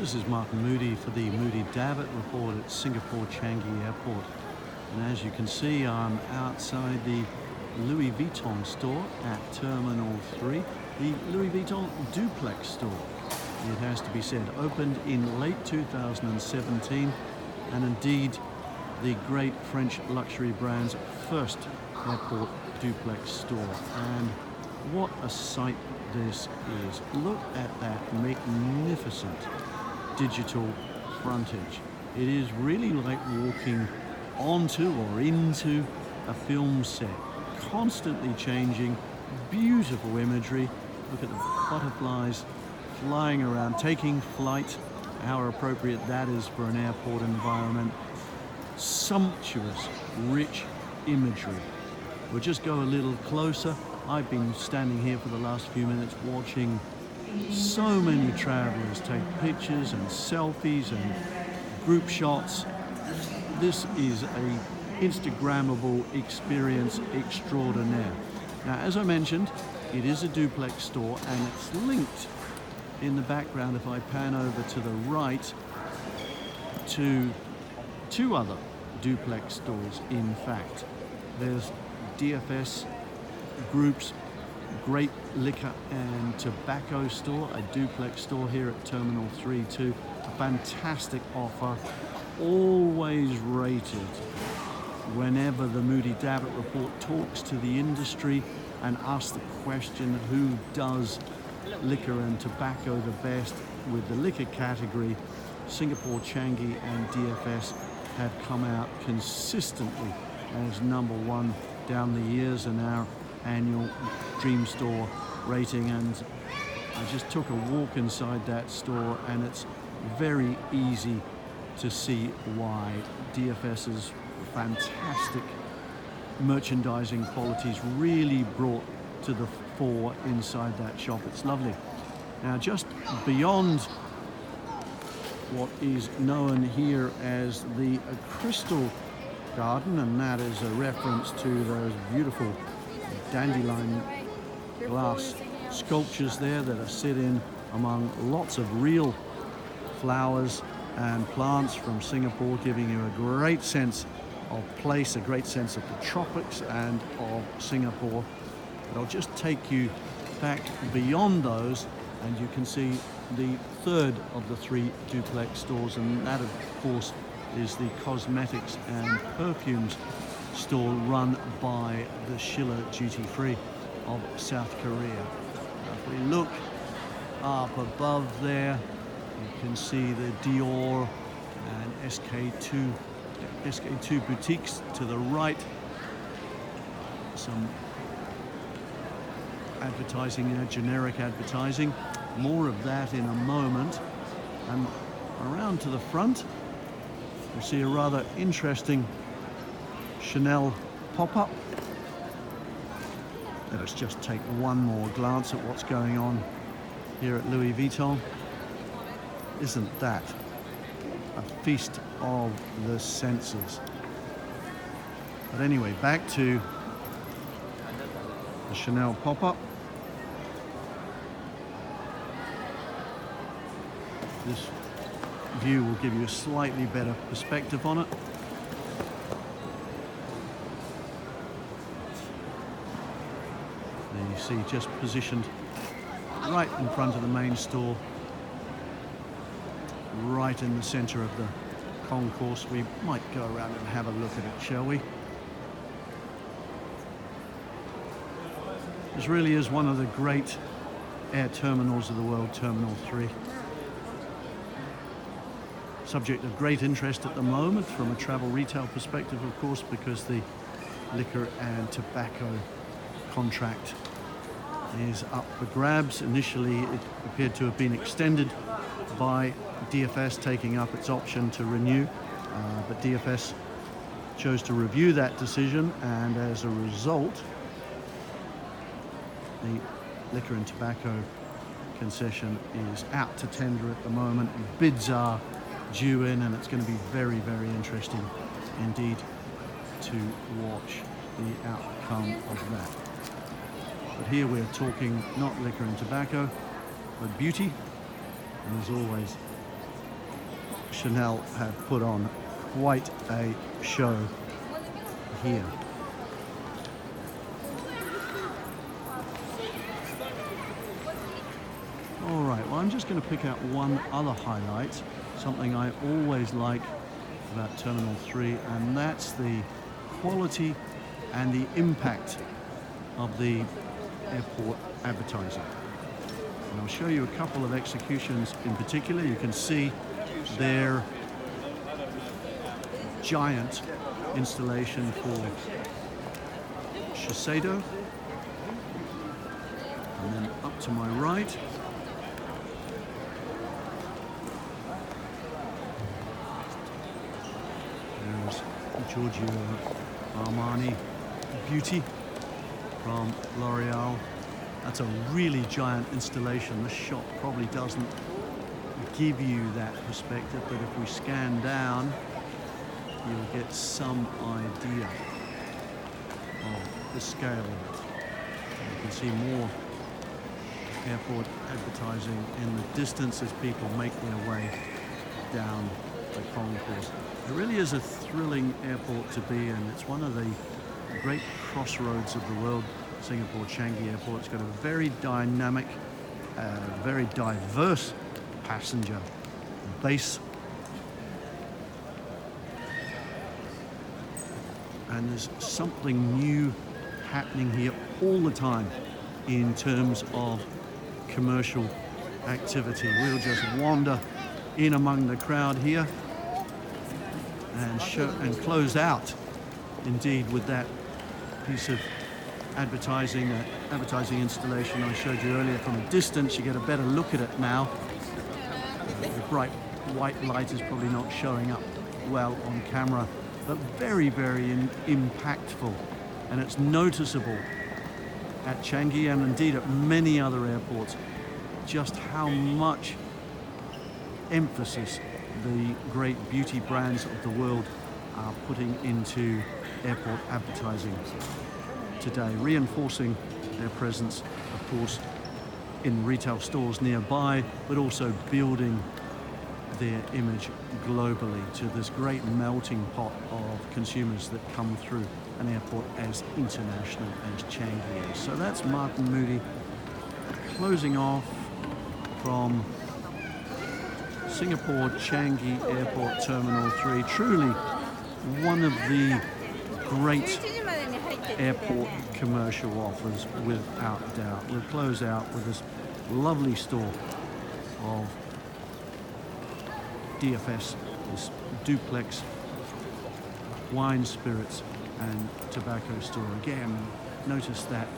This is Martin Moodie for the Moodie Davitt Report at Singapore Changi Airport. And as you can see, I'm outside the Louis Vuitton store at Terminal 3, the Louis Vuitton duplex store. It has to be said, opened in late 2017, and indeed the great French luxury brand's first airport duplex store. And what a sight this is. Look at that magnificent digital frontage. It is really like walking onto or into a film set, constantly changing, beautiful imagery. Look at the butterflies flying around, taking flight, how appropriate that is for an airport environment. Sumptuous, rich imagery. We'll just go a little closer. I've been standing here for the last few minutes watching so many travelers take pictures and selfies and group shots. This is a Instagrammable experience extraordinaire. Now, as I mentioned, it is a duplex store and it's linked in the background, if I pan over to the right, to two other duplex stores. In fact, there's DFS Group's great liquor and tobacco store, a duplex store here at Terminal 3 too. A fantastic offer, always rated. Whenever the Moodie Davitt Report talks to the industry and asks the question, who does liquor and tobacco the best with the liquor category, Singapore Changi and DFS have come out consistently as number one down the years in our annual Dream Store rating. And I just took a walk inside that store and it's very easy to see why. DFS's fantastic merchandising qualities really brought to the fore inside that shop. It's lovely. Now, just beyond what is known here as the Crystal Garden, and that is a reference to those beautiful dandelion glass sculptures there that are set in among lots of real flowers and plants from Singapore, giving you a great sense of place, a great sense of the tropics and of Singapore. But I'll just take you back beyond those and you can see the third of the three duplex stores, and that of course is the cosmetics and perfumes store run by the Schiller Duty Free of South Korea. Now, if we look up above there, you can see the Dior and SK2 boutiques to the right. Some advertising, generic advertising. More of that in a moment. And around to the front, we see a rather interesting Chanel pop-up. Let us just take one more glance at what's going on here at Louis Vuitton. Isn't that a feast of the senses? But anyway, back to the Chanel pop-up. This view will give you a slightly better perspective on it. There you see, just positioned right in front of the main store, right in the center of the concourse. We might go around and have a look at it, shall we? This really is one of the great air terminals of the world, Terminal 3. Subject of great interest at the moment from a travel retail perspective, of course, because the liquor and tobacco contract is up for grabs. Initially, it appeared to have been extended by DFS taking up its option to renew, but DFS chose to review that decision, and as a result, the liquor and tobacco concession is out to tender at the moment. Bids are due in, and it's going to be very, very interesting indeed to watch the outcome of that. But here we're talking not liquor and tobacco, but beauty, and as always, Chanel have put on quite a show here. All right, well, I'm just going to pick out one other highlight, something I always like about Terminal 3, and that's the quality and the impact of the airport advertising. And I'll show you a couple of executions in particular. You can see their giant installation for Shiseido. And then up to my right, there's Giorgio Armani Beauty from L'Oreal. That's a really giant installation. This shot probably doesn't give you that perspective, but if we scan down, you'll get some idea of the scale of it. You can see more airport advertising in the distance as people make their way down the concourse. It really is a thrilling airport to be in. It's one of the great crossroads of the world, Singapore Changi Airport. It's got a very dynamic, very diverse passenger base. And there's something new happening here all the time in terms of commercial activity. We'll just wander in among the crowd here and close out indeed with that piece of advertising, advertising installation I showed you earlier. From a distance you get a better look at it now. The bright white light is probably not showing up well on camera, but very, very impactful, and it's noticeable at Changi and indeed at many other airports just how much emphasis the great beauty brands of the world are putting into airport advertising today, reinforcing their presence, of course, in retail stores nearby, but also building their image globally to this great melting pot of consumers that come through an airport as international as Changi is. So that's Martin Moodie closing off from Singapore Changi Airport Terminal 3. Truly one of the great airport commercial offers without doubt. We'll close out with this lovely store of DFS, this duplex wine, spirits and tobacco store. Again, notice that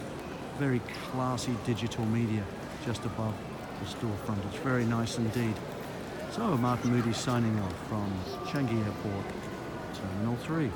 very classy digital media just above the storefront. It's very nice indeed. So Martin Moodie signing off from Changi Airport Terminal 3.